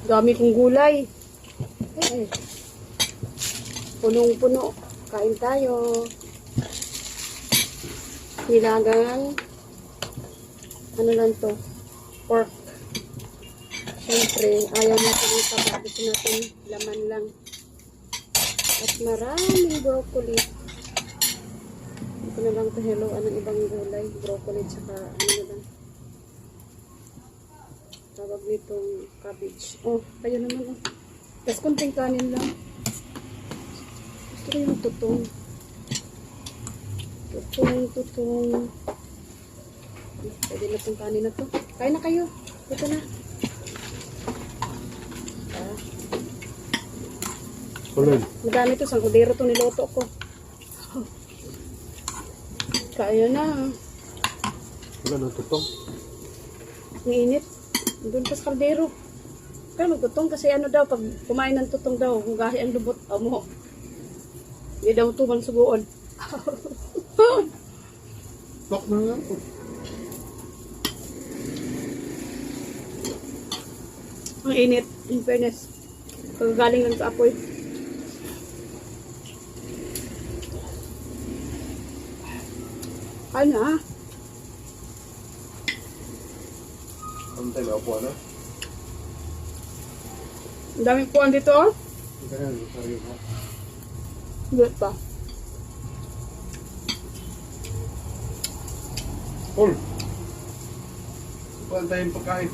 Dami kong gulay. Ay, punong-puno. Kain tayo. Nilagang. Ano lang to? Pork. Siyempre, ayaw natin ito. Gusto natin laman lang. At maraming broccoli. Ito na lang ito. Hello. Anong ibang gulay? Broccoli tsaka ano na lang. Tawag nitong cabbage. Oh, kayo naman. Oh. Tapos kunting kanin lang. Gusto ko yung tutong. Tutong. Pwede na itong kanin na to. Kain na kayo. Ito na. Madami to. Sang kudero to niloto ko. Kaya na. Wala na tutong. Ang init. Doon pa sa kaldero. Kaya magtutong kasi ano daw, pag kumain ng tutong daw, kung gahi ang lubot, mo. Hindi daw tumal suguon. Tok na nga po. Ang init, in fairness. Pagagaling lang sa apoy. Ano ah? Ano tayo na upuan na? Ang daming puwan dito oh. Ganyan, sorry ha. Good pa. Paul! Upuan tayong pagkain.